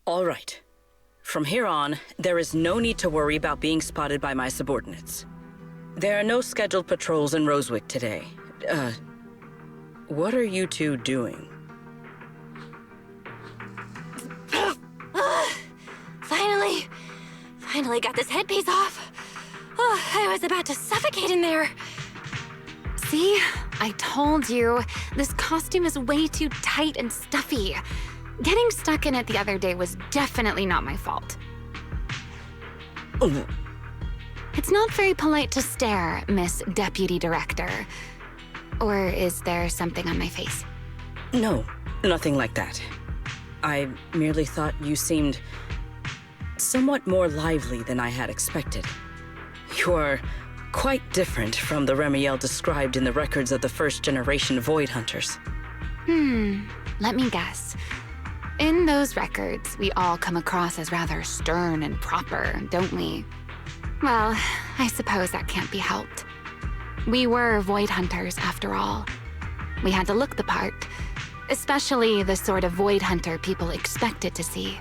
All right. From here on, there is no need to worry about being spotted by my subordinates. There are no scheduled patrols in Rosewick today. What are you two doing? Finally got this headpiece off. Oh, I was about to suffocate in there. See? I told you. This costume is way too tight and stuffy. Getting stuck in it the other day was definitely not my fault. Oh. It's not very polite to stare, Miss Deputy Director. Or is there something on my face? No, nothing like that. I merely thought you seemed somewhat more lively than I had expected. You are quite different from the Remiel described in the records of the first-generation Void Hunters. Let me guess. In those records, we all come across as rather stern and proper, don't we? Well, I suppose that can't be helped. We were Void Hunters, after all. We had to look the part, especially the sort of Void Hunter people expected to see.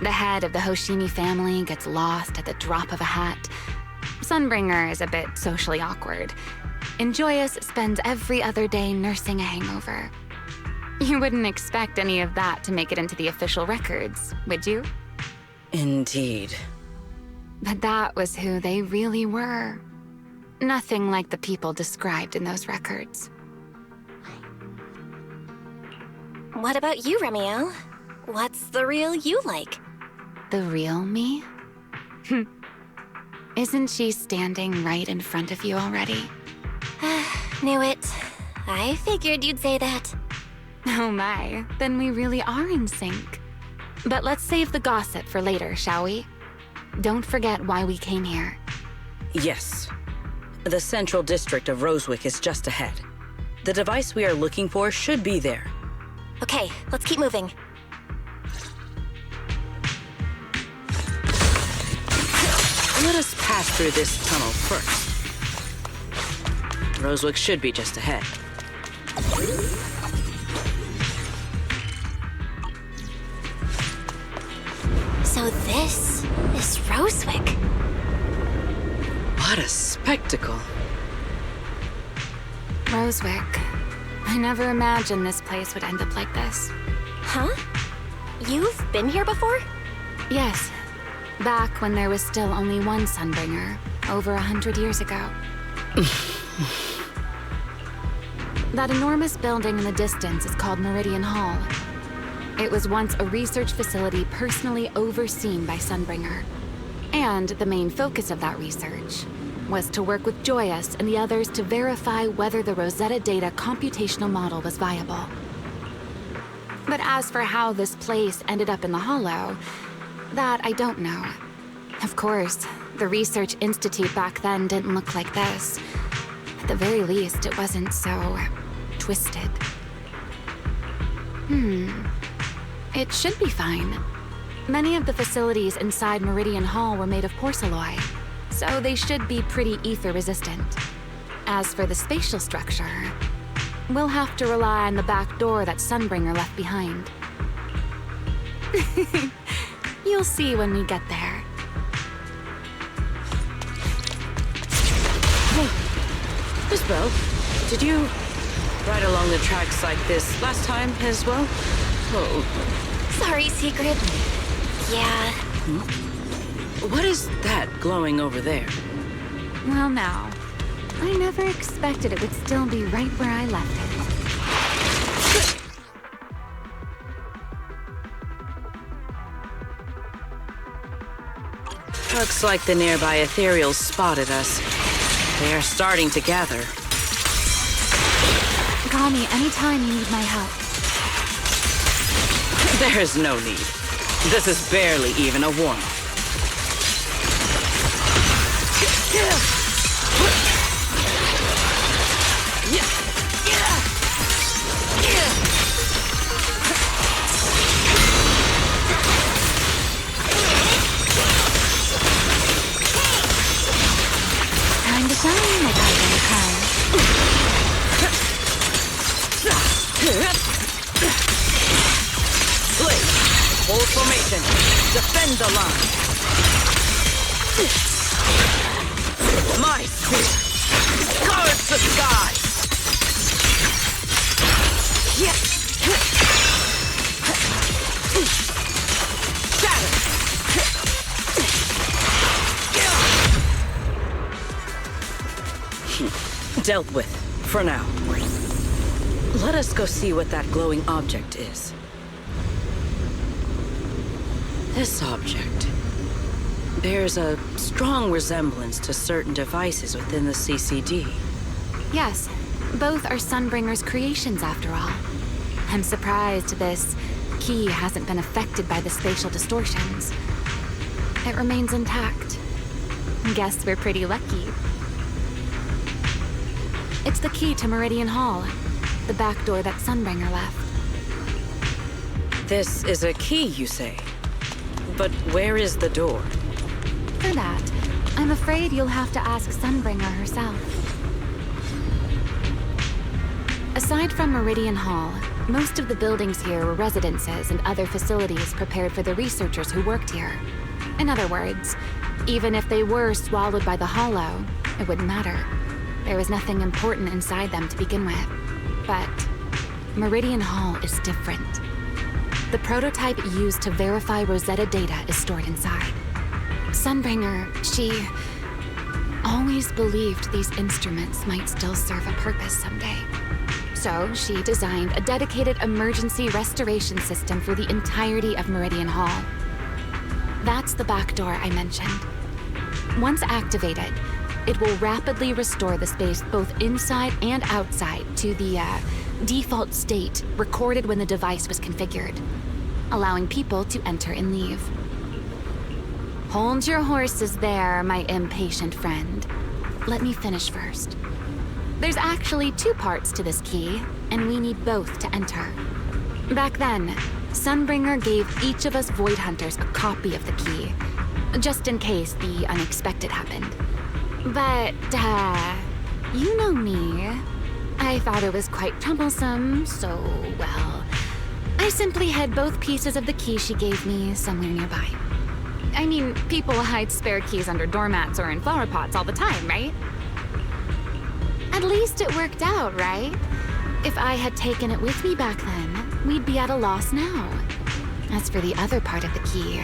The head of the Hoshimi family gets lost at the drop of a hat. Sunbringer is a bit socially awkward. And Joyous spends every other day nursing a hangover. You wouldn't expect any of that to make it into the official records, would you? Indeed. But that was who they really were. Nothing like the people described in those records. What about you, Remiel? What's the real you like? The real me? Isn't she standing right in front of you already? Knew it. I figured you'd say that. Oh my, then we really are in sync. But let's save the gossip for later, shall we? Don't forget why we came here. Yes. The central district of Rosewick is just ahead. The device we are looking for should be there. Okay, let's keep moving. Let us pass through this tunnel first. Rosewick should be just ahead. So this is Rosewick. What a spectacle. Rosewick. I never imagined this place would end up like this. Huh? You've been here before? Yes. Back when there was still only one Sunbringer, over 100 years ago. That enormous building in the distance is called Meridian Hall. It was once a research facility personally overseen by Sunbringer. And the main focus of that research was to work with Joyous and the others to verify whether the Rosetta Data computational model was viable. But as for how this place ended up in the Hollow, that I don't know. Of course, the Research Institute back then didn't look like this. At the very least, it wasn't so twisted. It should be fine. Many of the facilities inside Meridian Hall were made of porcelain, so they should be pretty ether-resistant. As for the spatial structure, we'll have to rely on the back door that Sunbringer left behind. You'll see when we get there. Hey, Miss Bell, did you ride along the tracks like this last time as well? Oh. Sorry, Secret. Yeah. What is that glowing over there? Well now, I never expected it would still be right where I left it. Looks like the nearby ethereals spotted us. They are starting to gather. Call me anytime you need my help. There is no need. This is barely even a warm-up. Time to shine, my goddamn crown. Blade, Hold formation. Defend the line. My spear guards the sky. Shatter. Dealt with, for now. Let us go see what that glowing object is. This object bears a strong resemblance to certain devices within the CCD. Yes, both are Sunbringer's creations after all. I'm surprised this key hasn't been affected by the spatial distortions. It remains intact. Guess we're pretty lucky. It's the key to Meridian Hall, the back door that Sunbringer left. This is a key, you say? But where is the door? For that, I'm afraid you'll have to ask Sunbringer herself. Aside from Meridian Hall, most of the buildings here were residences and other facilities prepared for the researchers who worked here. In other words, even if they were swallowed by the Hollow, it wouldn't matter. There was nothing important inside them to begin with. But Meridian Hall is different. The prototype used to verify Rosetta data is stored inside. Sunbringer, she always believed these instruments might still serve a purpose someday. So she designed a dedicated emergency restoration system for the entirety of Meridian Hall. That's the back door I mentioned. Once activated, it will rapidly restore the space both inside and outside to the default state recorded when the device was configured, allowing people to enter and leave. Hold your horses there, my impatient friend. Let me finish first. There's actually two parts to this key, and we need both to enter. Back then, Sunbringer gave each of us Void Hunters a copy of the key, just in case the unexpected happened. But, you know me. I thought it was quite troublesome, so, well, I simply hid both pieces of the key she gave me somewhere nearby. I mean, people hide spare keys under doormats or in flower pots all the time, right? At least it worked out, right? If I had taken it with me back then, we'd be at a loss now. As for the other part of the key,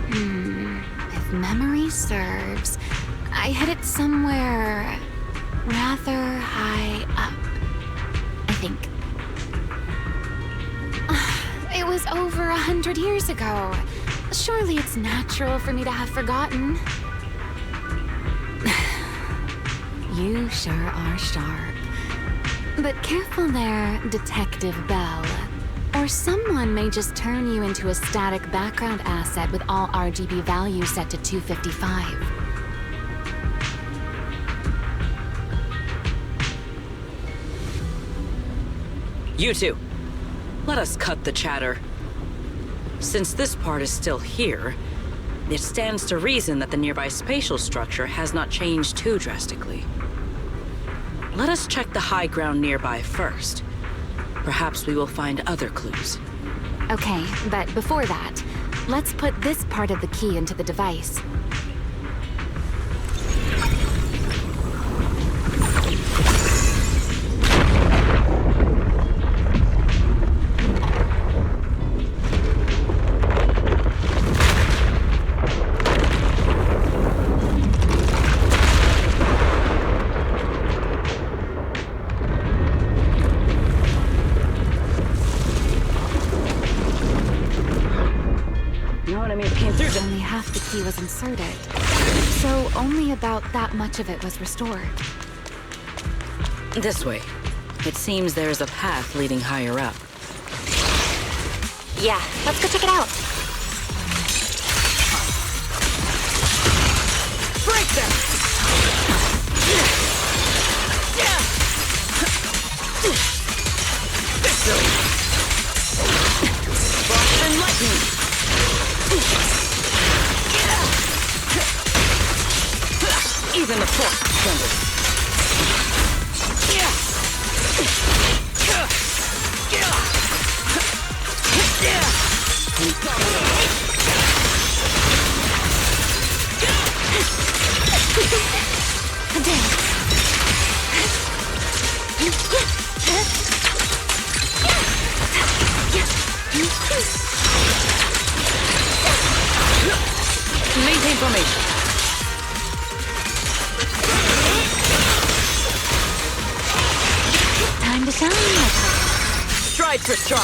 if memory serves, I hid it somewhere rather high up, I think. It was over 100 years ago. Surely it's natural for me to have forgotten. You sure are sharp. But careful there, Detective Bell. Or someone may just turn you into a static background asset with all RGB values set to 255. You two, let us cut the chatter. Since this part is still here, it stands to reason that the nearby spatial structure has not changed too drastically. Let us check the high ground nearby first. Perhaps we will find other clues. Okay, but before that, let's put this part of the key into the device. Only half the key was inserted, so only about that much of it was restored. This way. It seems there is a path leading higher up. Yeah, let's go check it out. Break them! Victory! Frost and lightning! Even the force trembles. Unstoppable. First try.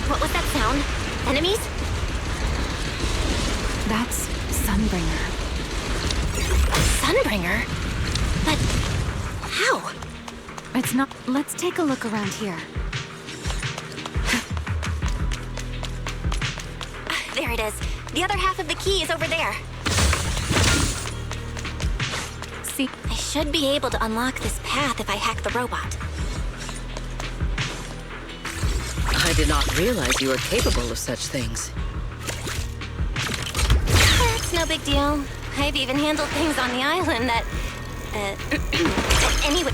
What was that sound? Enemies? That's Sunbringer. Sunbringer? But how? It's not. Let's take a look around here. There it is. The other half of the key is over there. See, I should be able to unlock this path if I hack the robot. I did not realize you were capable of such things. That's no big deal. I've even handled things on the island that... anyway...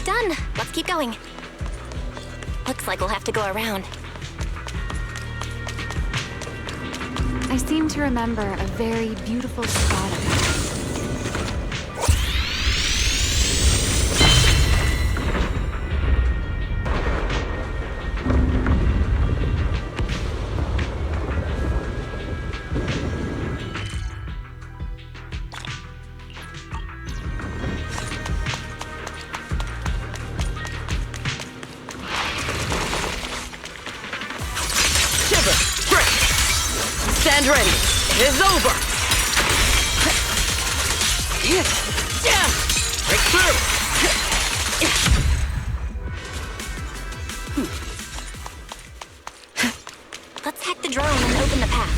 Done. Let's keep going. Looks like we'll have to go around. I seem to remember a very beautiful spot up there. Stand ready. It is over. Break through. Let's hack the drone and open the path.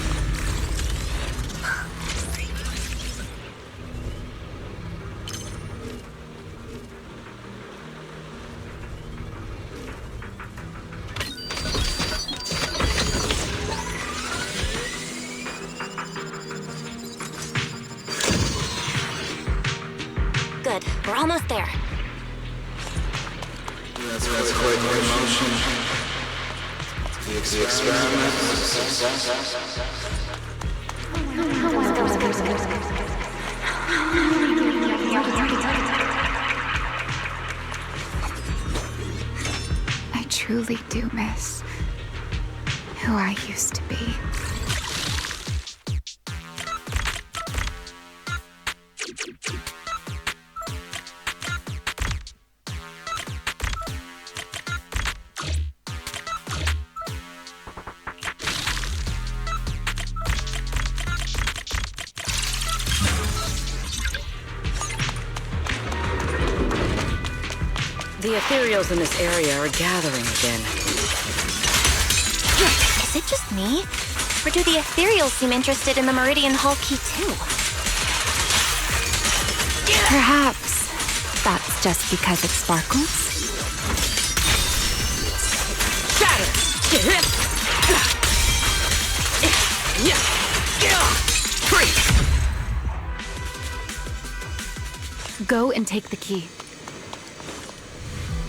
Good. We're almost there. That's quite the emotion. The experiment. I truly do miss who I used to be. The ethereals in this area are gathering again. Is it just me? Or do the ethereals seem interested in the Meridian Hall key too? Perhaps that's just because it sparkles. Shatter! Freeze! Go and take the key.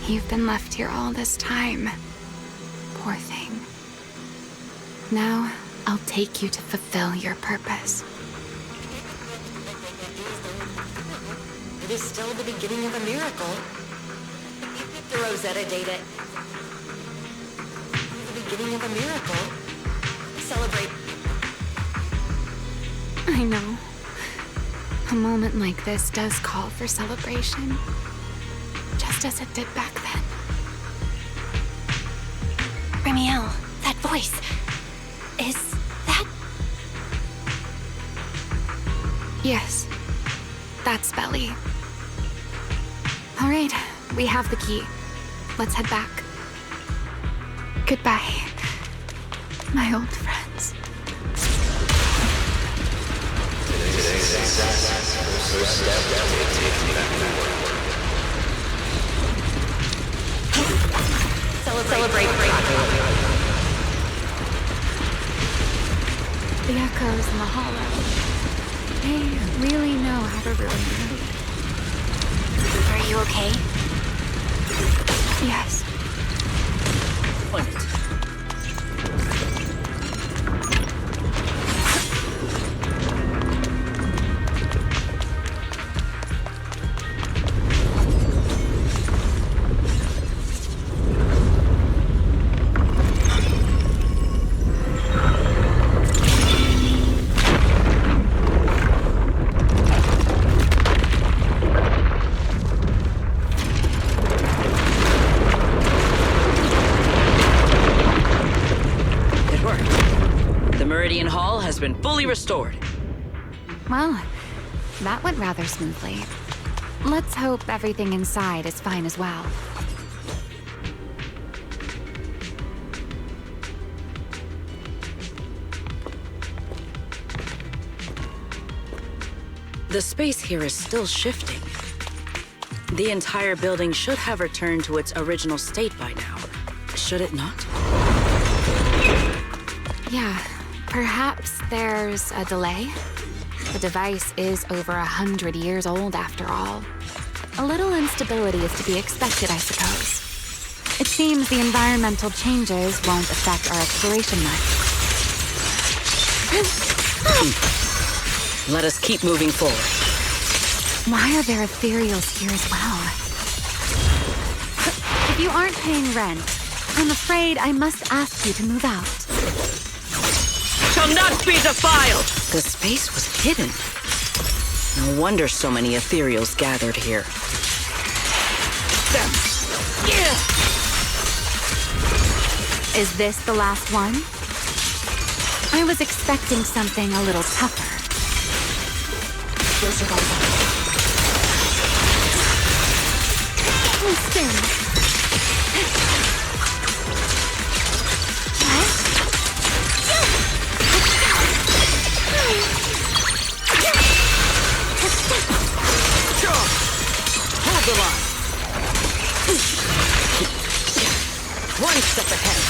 You've been left here all this time. Poor thing. Now, I'll take you to fulfill your purpose. It is still the beginning of a miracle. The Rosetta data. The beginning of a miracle. Celebrate. I know. A moment like this does call for celebration. Just as it did back then. Ramiel, that voice. Is that... Yes. That's Belly. All right, we have the key. Let's head back. Goodbye, my old friends. Celebrate. The echoes in the hollow. They really know how to ruin the mood. Are you okay? Yes. been fully restored. Well, that went rather smoothly. Let's hope everything inside is fine as well. The space here is still shifting. The entire building should have returned to its original state by now, should it not? Yeah, perhaps there's a delay. The device is over 100 years old after all. A little instability is to be expected, I suppose. It seems the environmental changes won't affect our exploration much. Let us keep moving forward. Why are there ethereals here as well? If you aren't paying rent, I'm afraid I must ask you to move out. Shall not be defiled! The space was hidden. No wonder so many ethereals gathered here. Is this the last one? I was expecting something a little tougher. Hold the line. One step ahead.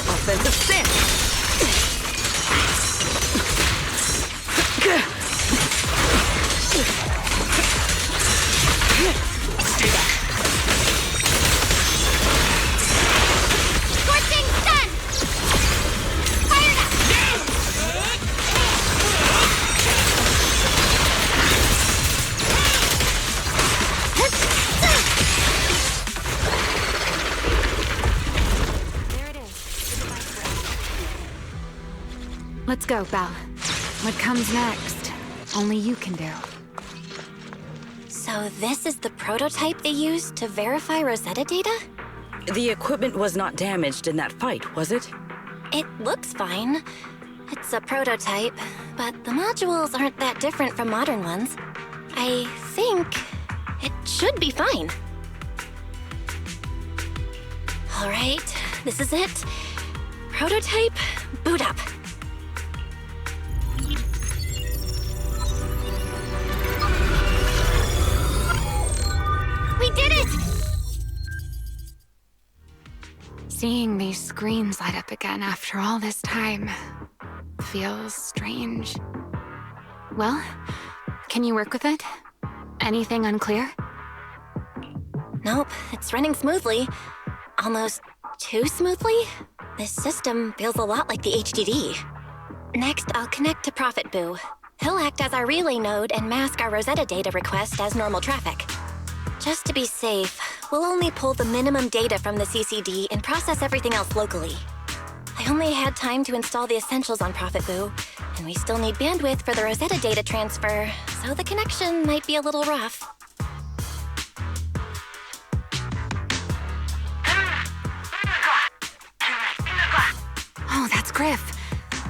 Offensive stance. Scorching sun! Fired up! There it is. Let's go, Belle. What comes next, only you can do. So this is the prototype they used to verify Rosetta data? The equipment was not damaged in that fight, was it? It looks fine. It's a prototype, but the modules aren't that different from modern ones. I think it should be fine. All right, this is it. Prototype, boot up. We did it! Seeing these screens light up again after all this time feels strange. Well, can you work with it? Anything unclear? Nope, it's running smoothly. Almost too smoothly? This system feels a lot like the HDD. Next, I'll connect to Prophet Boo. He'll act as our relay node and mask our Rosetta data request as normal traffic. Just to be safe, we'll only pull the minimum data from the CCD and process everything else locally. I only had time to install the essentials on Prophet Boo, and we still need bandwidth for the Rosetta data transfer, so the connection might be a little rough. Oh, that's Griff.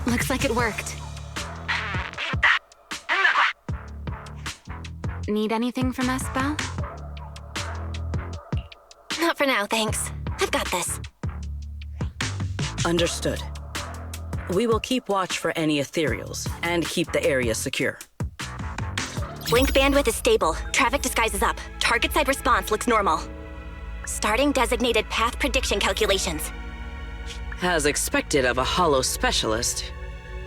Looks like it worked. Need anything from us, Belle? Not for now, thanks. I've got this. Understood. We will keep watch for any ethereals and keep the area secure. Link bandwidth is stable. Traffic disguise is up. Target side response looks normal. Starting designated path prediction calculations. As expected of a holo specialist,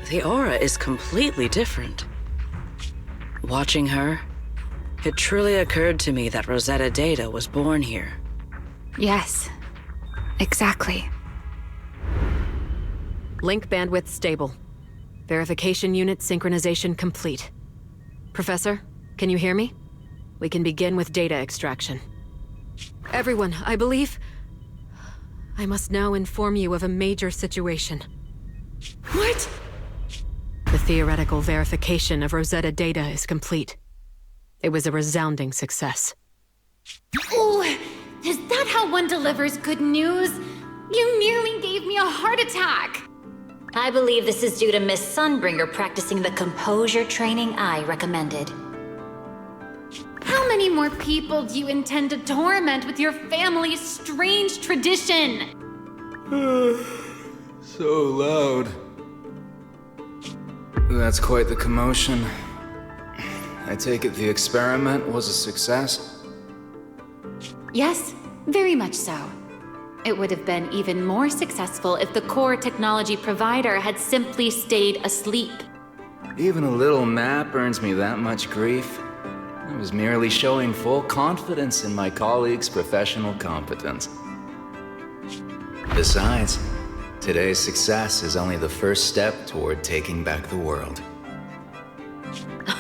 the aura is completely different. Watching her, it truly occurred to me that Rosetta Data was born here. Yes, exactly. Link bandwidth stable. Verification unit synchronization complete. Professor, can you hear me? We can begin with data extraction. Everyone, I believe... I must now inform you of a major situation. What? The theoretical verification of Rosetta data is complete. It was a resounding success. Oh, is that how one delivers good news? You nearly gave me a heart attack. I believe this is due to Miss Sunbringer practicing the composure training I recommended. How many more people do you intend to torment with your family's strange tradition? So loud. That's quite the commotion. I take it the experiment was a success? Yes, very much so. It would have been even more successful if the core technology provider had simply stayed asleep. Even a little nap earns me that much grief. I was merely showing full confidence in my colleagues' professional competence. Besides, today's success is only the first step toward taking back the world.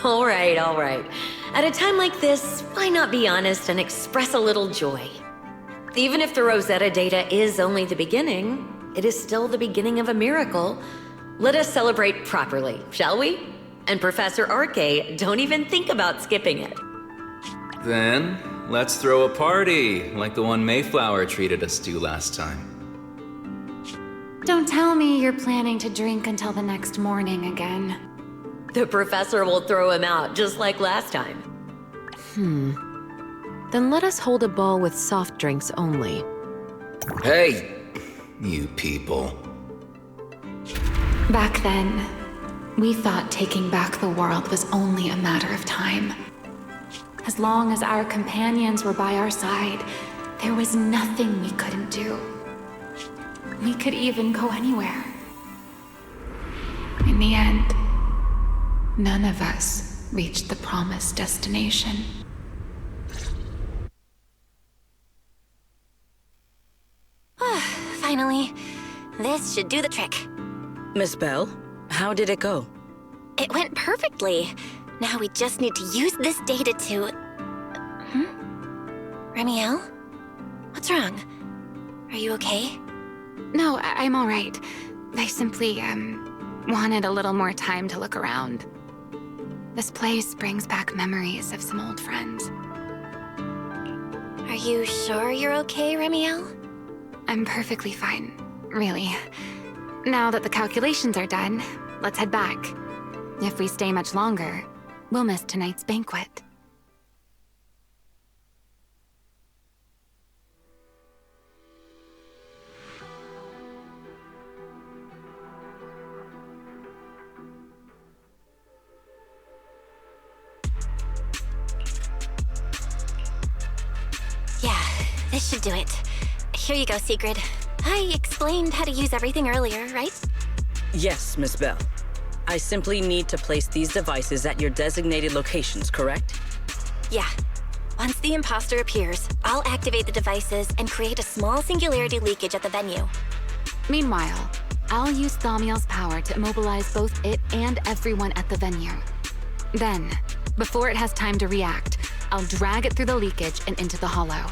All right, all right. At a time like this, why not be honest and express a little joy? Even if the Rosetta data is only the beginning, it is still the beginning of a miracle. Let us celebrate properly, shall we? And Professor Arke, don't even think about skipping it. Then, let's throw a party, like the one Mayflower treated us to last time. Don't tell me you're planning to drink until the next morning again. The professor will throw him out, just like last time. Then let us hold a ball with soft drinks only. Hey, you people. Back then, we thought taking back the world was only a matter of time. As long as our companions were by our side, there was nothing we couldn't do. We could even go anywhere. In the end, none of us reached the promised destination. Finally, this should do the trick. Miss Bell, how did it go? It went perfectly. Now we just need to use this data to... Remiel? What's wrong? Are you okay? No, I'm all right. I simply, wanted a little more time to look around. This place brings back memories of some old friends. Are you sure you're okay, Remiel? I'm perfectly fine, really. Now that the calculations are done, let's head back. If we stay much longer, we'll miss tonight's banquet. Yeah, this should do it. Here you go, Sigrid. I explained how to use everything earlier, right? Yes, Miss Bell. I simply need to place these devices at your designated locations, correct? Yeah. Once the imposter appears, I'll activate the devices and create a small singularity leakage at the venue. Meanwhile, I'll use Thaumiel's power to immobilize both it and everyone at the venue. Then, before it has time to react, I'll drag it through the leakage and into the hollow.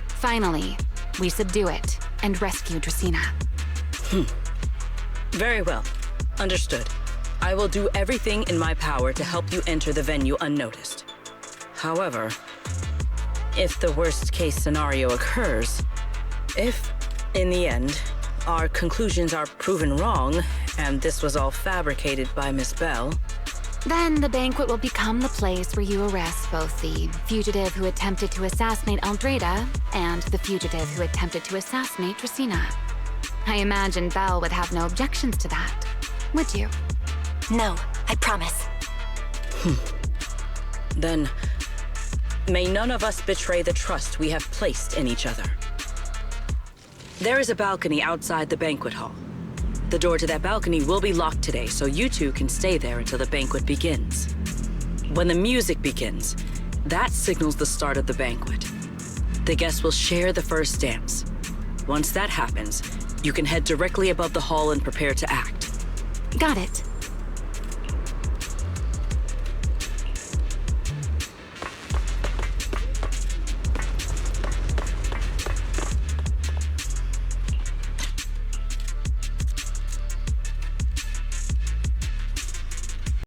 Finally, we subdue it and rescue Dracaena. Very well. Understood. I will do everything in my power to help you enter the venue unnoticed. However, if the worst-case scenario occurs, if, in the end, our conclusions are proven wrong, and this was all fabricated by Miss Bell, Then the banquet will become the place where you arrest both the fugitive who attempted to assassinate Aldreda and the fugitive who attempted to assassinate Dracaena. I imagine Belle would have no objections to that, would you? No, I promise. then may none of us betray the trust we have placed in each other. There is a balcony outside the banquet hall. The door to that balcony will be locked today, so you two can stay there until the banquet begins. When the music begins, that signals the start of the banquet. The guests will share the first dance. Once that happens, you can head directly above the hall and prepare to act. Got it.